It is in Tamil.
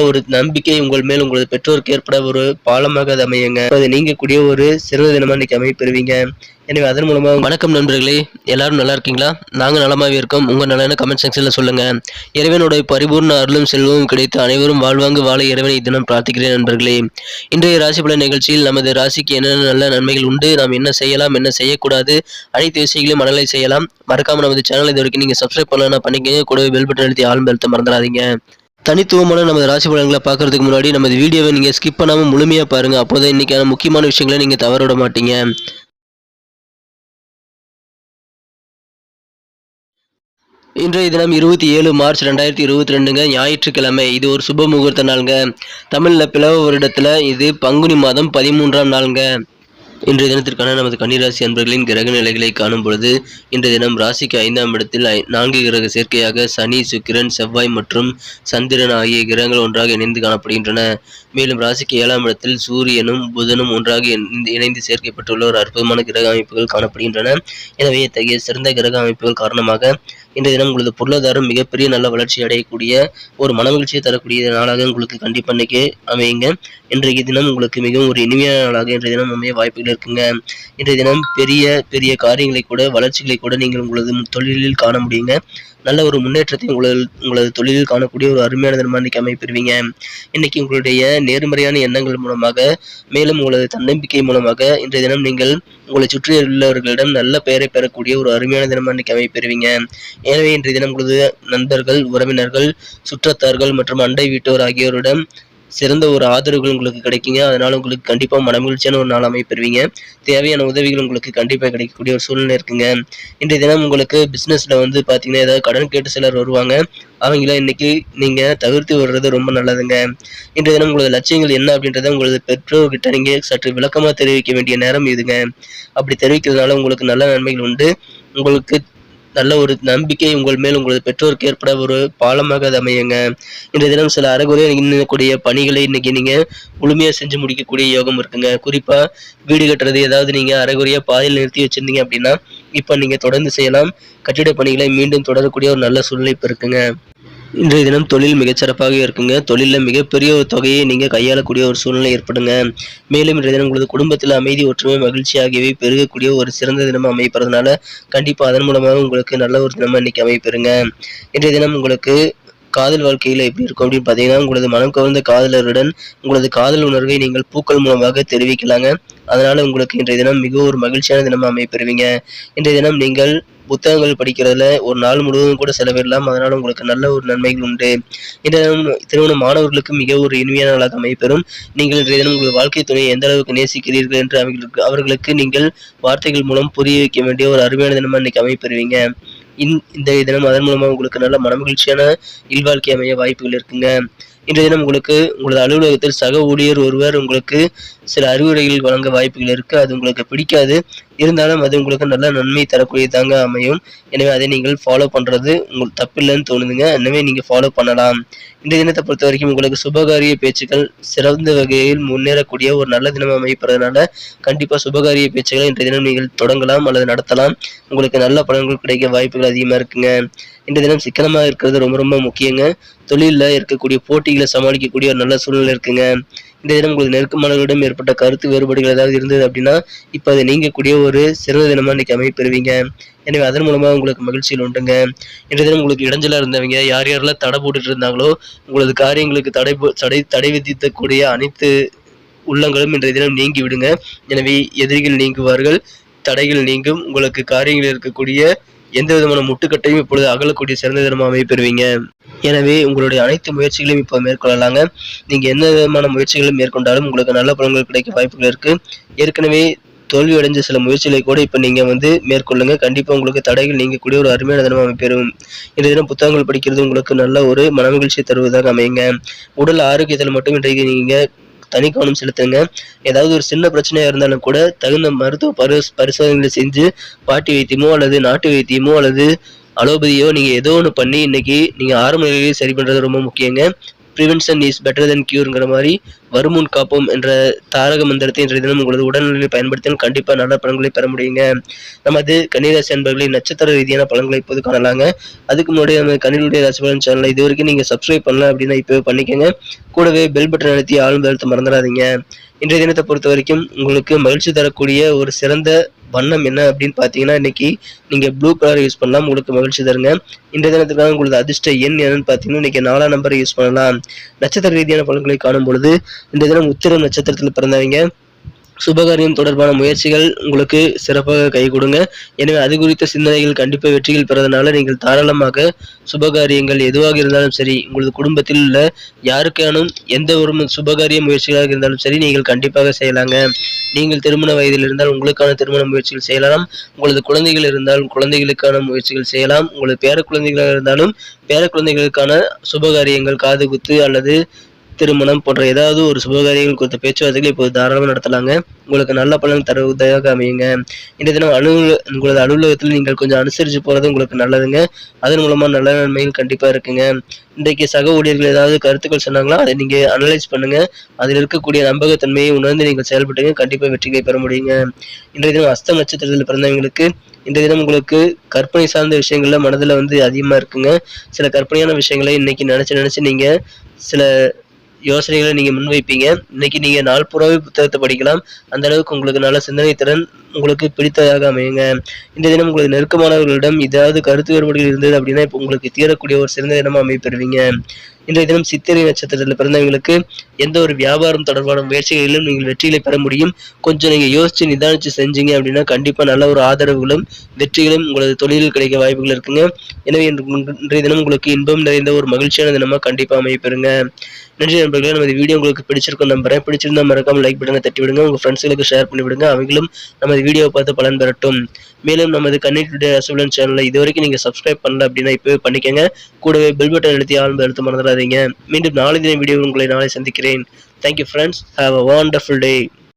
ஒரு நம்பிக்கை உங்கள் மேல் உங்களது பெற்றோருக்கு ஏற்பட ஒரு பாலமாக அது அமையுங்க. அது நீங்கக்கூடிய ஒரு சிறந்த தினமா இன்னைக்கு அமைப்பெறுவீங்க. எனவே அதன் மூலமா வணக்கம் நண்பர்களே, எல்லாரும் நல்லா இருக்கீங்களா? நாங்க நலமாவே இருக்கோம். உங்க நலன கமெண்ட் செக்ஷன்ல சொல்லுங்க. இறைவனுடைய பரிபூர்ண அருளும் செல்வமும் கிடைத்து அனைவரும் வாழ்வாங்கு வாழ இறைவனை தினம் பிரார்த்திக்கிறேன் நண்பர்களே. இன்றைய ராசி பலன் நிகழ்ச்சியில் நமது ராசிக்கு என்னென்ன நல்ல நன்மைகள் உண்டு, நாம் என்ன செய்யலாம், என்ன செய்யக்கூடாது, அனைத்து விஷயங்களையும் மனநிலை செய்யலாம். மறக்காம நமது சேனலை இது வரைக்கும் நீங்க சப்ஸ்கிரைப் பண்ணலன்னா பண்ணிக்கங்க. கூடவே பெல் பட்டன் அழுத்தி ஆல் பெல்ட்ட மறந்துடாதீங்க. தனித்துவமான நமது ராசி பலன்களை பார்க்கறதுக்கு முன்னாடி நமது வீடியோவை நீங்கள் ஸ்கிப் பண்ணாமல் முழுமையாக பாருங்கள். அப்போதான் இன்றைக்கான முக்கியமான விஷயங்களை நீங்கள் தவற விட மாட்டீங்க. இன்றைய தினம் 27 மார்ச் 2022ங்க, ஞாயிற்றுக்கிழமை. இது ஒரு சுப முகூர்த்த நாளுங்க. தமிழில் பிளவ வருடத்தில் இது பங்குனி மாதம் 13ஆம் நாளுங்க. இன்றைய தினத்திற்கான நமது கன்னிராசி அன்பர்களின் கிரக நிலைகளை காணும் பொழுது, இன்றைய தினம் ராசிக்கு 5ஆம் இடத்தில் 4 கிரக சேர்க்கையாக சனி, சுக்கிரன், செவ்வாய் மற்றும் சந்திரன் ஆகிய கிரகங்கள் ஒன்றாக இணைந்து காணப்படுகின்றன. மேலும் ராசிக்கு 7ஆம் இடத்தில் சூரியனும் புதனும் ஒன்றாக இணைந்து சேர்க்கப்பட்டுள்ள ஒரு அற்புதமான கிரக அமைப்புகள் காணப்படுகின்றன. எனவே இத்தகைய சிறந்த கிரக அமைப்புகள் காரணமாக இன்றைய தினம் உங்களது பொருளாதாரம் மிகப்பெரிய நல்ல வளர்ச்சி அடையக்கூடிய ஒரு மனமகிழ்ச்சியை தரக்கூடிய நாளாக உங்களுக்கு கண்டிப்பாக இன்னைக்கு அமையுங்க. இன்றைய தினம் உங்களுக்கு மிகவும் ஒரு இனிமையான நாளாக இன்றைய தினம் அமைய வாய்ப்புகள் இருக்குங்க. இன்றைய தினம் பெரிய பெரிய காரியங்களை கூட, வளர்ச்சிகளை கூட நீங்கள் உங்களது தொழிலில் காண முடியுங்க. நல்ல ஒரு முன்னேற்றத்தை உங்களது தொழிலில் காணக்கூடிய ஒரு அருமையான தினமாக இன்னைக்கு அமைப்பெறுவீங்க. இன்னைக்கு உங்களுடைய நேர்மறையான எண்ணங்கள் மூலமாக, மேலும் உங்களது தன்னம்பிக்கை மூலமாக இன்றைய தினம் நீங்கள் உங்களை சுற்றியுள்ளவர்களிடம் நல்ல பெயரை பெறக்கூடிய ஒரு அருமையான தினமாக இன்னைக்கு அமைப்பெறுவீங்க. எனவே இன்றைய தினம் உங்களது நண்பர்கள், உறவினர்கள், சுற்றத்தார்கள் மற்றும் அண்டை வீட்டோர் ஆகியோரிடம் சிறந்த ஒரு ஆதரவுகள் உங்களுக்கு கிடைக்குங்க. அதனால உங்களுக்கு கண்டிப்பாக மனமகிழ்ச்சியான ஒரு நாள் அமைப்பெறுவீங்க. தேவையான உதவிகள் உங்களுக்கு கண்டிப்பாக கிடைக்கக்கூடிய ஒரு சூழ்நிலை இருக்குங்க. இன்றைய தினம் உங்களுக்கு பிஸ்னஸில் பார்த்தீங்கன்னா ஏதாவது கடன் கேட்டு சிலர் வருவாங்க. அவங்கள இன்னைக்கு நீங்கள் தவிர்த்து விடுறது ரொம்ப நல்லதுங்க. இன்றைய தினம் உங்களது லட்சியங்கள் என்ன அப்படின்றத உங்களது பெற்றோர்கிட்ட நீங்கள் சற்று விளக்கமாக தெரிவிக்க வேண்டிய நேரம் இதுங்க. அப்படி தெரிவிக்கிறதுனால உங்களுக்கு நல்ல நன்மைகள் உண்டு. உங்களுக்கு நல்ல ஒரு நம்பிக்கை உங்கள் மேல் உங்களது பெற்றோருக்கு ஏற்பட ஒரு பாலமாக அது அமையுங்க. இன்றைய தினம் சில அரைகுறையாக இன்னக்கூடிய பணிகளை இன்னைக்கு நீங்க முழுமையா செஞ்சு முடிக்கக்கூடிய யோகம் இருக்குங்க. குறிப்பா வீடு கட்டுறது ஏதாவது நீங்க அரைகுறையா பாதையில் நிறுத்தி வச்சிருந்தீங்க அப்படின்னா இப்ப நீங்க தொடர்ந்து செய்யலாம். கட்டிட பணிகளை மீண்டும் தொடரக்கூடிய ஒரு நல்ல சூழ்நிலை இப்ப இருக்குங்க. இன்றைய தினம் தொழில் மிகச்சிறப்பாக இருக்குங்க. தொழிலில் மிகப்பெரிய ஒரு தொகையை நீங்கள் கையாளக்கூடிய ஒரு சூழ்நிலை ஏற்படுங்க. மேலும் இன்றைய தினம் உங்களது குடும்பத்தில் அமைதி, ஒற்றுமை, மகிழ்ச்சி ஆகியவை பெருகக்கூடிய ஒரு சிறந்த தினமாக அமைப்பறதுனால கண்டிப்பாக அதன் மூலமாக உங்களுக்கு நல்ல ஒரு தினமாக இன்னைக்கு அமைப்பெறுங்க. இன்றைய தினம் உங்களுக்கு காதல் வாழ்க்கையில் எப்படி இருக்கும் அப்படின்னு பார்த்தீங்கன்னா, உங்களது மனம் கவர்ந்த காதலருடன் உங்களது காதல் உணர்வை நீங்கள் பூக்கள் மூலமாக தெரிவிக்கலாங்க. அதனால உங்களுக்கு இன்றைய தினம் மிக ஒரு மகிழ்ச்சியான தினமாக அமைப்பெறுவீங்க. இன்றைய தினம் நீங்கள் புத்தகங்கள் படிக்கிறதுல ஒரு நாள் முழுவதும் கூட செலவிடலாம். அதனால உங்களுக்கு நல்ல ஒரு நன்மைகள் உண்டு. இன்றைய தினம் திருமண மாணவர்களுக்கு மிக ஒரு இனிமையான நாளாக அமைப்பெறும். நீங்கள் இன்றைய தினம் உங்கள் வாழ்க்கை துணையை எந்த அளவுக்கு நேசிக்கிறீர்கள் என்று அவர்களுக்கு நீங்கள் வார்த்தைகள் மூலம் புரிய வைக்க வேண்டிய ஒரு அருமையான தினமாக இன்னைக்கு அமைப்பெறுவீங்க. இந்த தினம் அதன் மூலமாக உங்களுக்கு நல்ல மனமகிழ்ச்சியான இல்வாழ்க்கை அமைய வாய்ப்புகள் இருக்குங்க. இன்றைய தினம் உங்களுக்கு உங்களது அலுவலகத்தில் சக ஊழியர் ஒருவர் உங்களுக்கு சில அறிவுரைகள் வழங்க வாய்ப்புகள் இருக்கு. அது உங்களுக்கு பிடிக்காது. இருந்தாலும் அது உங்களுக்கு நல்ல நன்மை தரக்கூடியதாங்க அமையும். எனவே அதை நீங்கள் ஃபாலோ பண்றது உங்களுக்கு தப்பில்லைன்னு தோணுதுங்க. எனவே நீங்க ஃபாலோ பண்ணலாம். இன்றைய தினத்தை பொறுத்த வரைக்கும் உங்களுக்கு சுபகாரிய பேச்சுக்கள் சிறந்த வகையில் முன்னேறக்கூடிய ஒரு நல்ல தினம் அமைப்பதனால கண்டிப்பா சுபகாரிய பேச்சுக்களை இன்றைய தினம் நீங்கள் தொடங்கலாம் அல்லது நடத்தலாம். உங்களுக்கு நல்ல பலன்கள் கிடைக்க வாய்ப்புகள் அதிகமா இருக்குங்க. இன்றைய தினம் சிக்கனமாக இருக்கிறது ரொம்ப ரொம்ப முக்கியங்க. தொழிலில் இருக்கக்கூடிய போட்டிகளை சமாளிக்கக்கூடிய ஒரு நல்ல சூழ்நிலை இருக்குங்க. இந்த தினம் உங்களுக்கு நெருக்கமானவர்களிடம் ஏற்பட்ட கருத்து வேறுபாடுகள் ஏதாவது இருந்தது அப்படின்னா இப்போ அதை நீங்கக்கூடிய ஒரு சிறந்த தினமாக இன்னைக்கு அமைப்பெறுவீங்க. எனவே அதன் மூலமாக உங்களுக்கு மகிழ்ச்சியில் உண்டுங்க. இன்றைய தினம் உங்களுக்கு இடைஞ்சலாக இருந்தவங்க யார் யாரெல்லாம் தடை போட்டுட்டு இருந்தாங்களோ உங்களது காரியங்களுக்கு தடை விதிக்கக்கூடிய அனைத்து உள்ளங்களும் இன்றைய தினம் நீங்கி விடுங்க. எனவே எதிரிகள் நீங்குவார்கள், தடைகள் நீங்கும். உங்களுக்கு காரியங்களில் இருக்கக்கூடிய எந்த விதமான முட்டுக்கட்டையும் இப்பொழுது அகலக்கூடிய சிறந்த தினமாக அமைப்பெறுவீங்க. எனவே உங்களுடைய அனைத்து முயற்சிகளையும் இப்போ மேற்கொள்ளலாங்க. நீங்கள் எந்த விதமான முயற்சிகளும் மேற்கொண்டாலும் உங்களுக்கு நல்ல பலன்கள் கிடைக்க வாய்ப்புகள் இருக்கு. ஏற்கனவே தோல்வி அடைஞ்ச சில முயற்சிகளை கூட இப்போ நீங்கள் மேற்கொள்ளுங்க. கண்டிப்பாக உங்களுக்கு தடைகள் நீங்கக்கூடிய ஒரு அருமையான தினமாக அமைப்பெறும். இன்றைய தினம் புத்தகங்கள் படிக்கிறது உங்களுக்கு நல்ல ஒரு மனமகிழ்ச்சியை தருவதாக அமையுங்க. உடல் ஆரோக்கியத்தில் மட்டும் இன்றைக்கு நீங்கள் தனி கவனம் செலுத்துங்க. ஏதாவது ஒரு சின்ன பிரச்சனையா இருந்தாலும் கூட தகுந்த மருத்துவ பரிசோதனைகளை செஞ்சு பாட்டி வைத்தியமோ அல்லது நாட்டு வைத்தியமோ அல்லது அலோபதியோ நீங்க ஏதோ ஒன்று பண்ணி இன்னைக்கு நீங்க ஆரம்ப நிலையிலேயே சரி பண்றது ரொம்ப முக்கியங்க. ப்ரிவென்ஷன் இஸ் பெட்டர் தென் கியூர்ங்கிற மாதிரி வருமுன் காப்போம் என்ற தாரக மந்திரத்தை இன்றைய தினம் உங்களது உடல்நிலையில் பயன்படுத்தினால் கண்டிப்பாக நல்ல பலன்களை பெற முடியுங்க. நமது கன்னிராசி அன்பர்களின் நட்சத்திர ரீதியான பலன்களை இப்போது காணலாங்க. அதுக்கு முன்னாடி நம்ம கன்னியுடைய ராசி பலன் சேனலை இது வரைக்கும் நீங்கள் சப்ஸ்கிரைப் பண்ணல அப்படின்னா இப்போவே பண்ணிக்கோங்க. கூடவே பெல் பட்டன் அழுத்தி ஆளும் அழுத்த மறந்துடாதீங்க. இன்றைய தினத்தை பொறுத்த வரைக்கும் உங்களுக்கு மகிழ்ச்சி தரக்கூடிய ஒரு சிறந்த வண்ணம் என்ன அப்படின்னு பார்த்தீங்கன்னா, இன்னைக்கு நீங்கள் ப்ளூ கலர் யூஸ் பண்ணலாம், உங்களுக்கு மகிழ்ச்சி தருங்க. இன்றைய தினத்துக்காக உங்களுக்கு அதிர்ஷ்ட எண் என்னன்னு பார்த்தீங்கன்னா, இன்னைக்கு 4ஆம் நம்பரை யூஸ் பண்ணலாம். நட்சத்திர ரீதியான பலன்களை காணும் பொழுது இன்றைய தினம் உத்திரம் நட்சத்திரத்தில் பிறந்தவங்க சுபகாரியம் தொடர்பான முயற்சிகள் உங்களுக்கு சிறப்பாக கை கொடுங்க. எனவே அது குறித்த சிந்தனைகள் கண்டிப்பாக வெற்றிகள் பெறதுனால நீங்கள் தாராளமாக சுபகாரியங்கள் எதுவாக இருந்தாலும் சரி, உங்களது குடும்பத்தில் உள்ள யாருக்கானும் எந்த ஒரு சுபகாரிய முயற்சிகளாக இருந்தாலும் சரி நீங்கள் கண்டிப்பாக செய்யலாங்க. நீங்கள் திருமண வயதில் இருந்தால் உங்களுக்கான திருமண முயற்சிகள் செய்யலாம். உங்களது குழந்தைகள் இருந்தால் குழந்தைகளுக்கான முயற்சிகள் செய்யலாம். உங்களது பேர குழந்தைகளாக இருந்தாலும் பேர குழந்தைகளுக்கான சுபகாரியங்கள், காது குத்து அல்லது திருமணம் போன்ற ஏதாவது ஒரு சுபகாரியங்கள் குறித்த பேச்சுவார்த்தைகளை இப்போது தாராளமாக நடத்தலாங்க. உங்களுக்கு நல்ல பலன் தருவதாக அமையுங்க. இந்த தினம் உங்களது அலுவலகத்தில் நீங்கள் கொஞ்சம் அனுசரித்து போகிறது உங்களுக்கு நல்லதுங்க. அதன் மூலமாக நல்ல நன்மைகள் கண்டிப்பாக இருக்குங்க. இன்றைக்கு சக ஊழியர்கள் ஏதாவது கருத்துக்கள் சொன்னாங்களா, அதை நீங்கள் அனலைஸ் பண்ணுங்க. அதில் இருக்கக்கூடிய நம்பகத்தன்மையை உணர்ந்து நீங்கள் செயல்பட்டுங்க, கண்டிப்பாக வெற்றியை பெற முடியுங்க. இன்றைய தினம் அஸ்தம் நட்சத்திரத்தில் பிறந்தவங்களுக்கு இன்றைய தினம் உங்களுக்கு கற்பனை சார்ந்த விஷயங்கள்ல மனதில் அதிகமாக இருக்குங்க. சில கற்பனையான விஷயங்களை இன்னைக்கு நினைச்சு நீங்கள் சில யோசனைகளை நீங்க முன்வைப்பீங்க. இன்னைக்கு நீங்க நாள் பூராவே புத்தகத்தை படிக்கலாம். அந்த அளவுக்கு உங்களுக்கு நல்ல சிந்தனை திறன் உங்களுக்கு பிடித்ததாக அமையுங்க. இந்த தினம் உங்களுக்கு நெருக்கமானவர்களிடம் ஏதாவது கருத்து வேறுபாடுகள் இருந்தது அப்படின்னா இப்போ உங்களுக்கு தீரக்கூடிய ஒரு சிறந்த தினமா அமைப்பெறுவீங்க. இன்றைய தினம் சித்திரை நட்சத்திரத்தில் பிறந்தவங்களுக்கு எந்த ஒரு வியாபாரம் தொடர்பான முயற்சிகளிலும் நீங்கள் வெற்றிகளை பெற முடியும். கொஞ்சம் நீங்க யோசிச்சு நிதானிச்சு செஞ்சீங்க அப்படின்னா கண்டிப்பா நல்ல ஒரு ஆதரவுகளும் வெற்றிகளும் உங்களது தொழிலில் கிடைக்க வாய்ப்புகள் இருக்குங்க. எனவே இன்றைய தினம் உங்களுக்கு இன்பம் நிறைந்த ஒரு மகிழ்ச்சியான தினமா கண்டிப்பா அமைப்பெறுங்க. நன்றி நண்பர்களே. நமது வீடியோ உங்களுக்கு பிடிச்சிருக்கும் நம்புறேன். பிடிச்சிருந்தா மறக்காம லைக் பட்டனை தட்டி விடுங்க. உங்க ஃப்ரெண்ட்ஸ்களுக்கு ஷேர் பண்ணி விடுங்க. அவங்களும் நமது வீடியோவை பார்த்து பலன் பெறட்டும். மேலும் நமது கன்னி டுடே ராசி சேனலை இதுவரைக்கும் நீங்க சப்ஸ்கிரைப் பண்ணல அப்படின்னா இப்பவே பண்ணிக்கங்க. கூடவே பெல் பட்டன் அழுத்தி ஆழ்ந்து அழுத்த மறந்துடாதீங்க. மீண்டும் நாளை தின வீடியோ உங்களை நாளை சந்திக்கிறேன். Thank you friends. Have a wonderful day.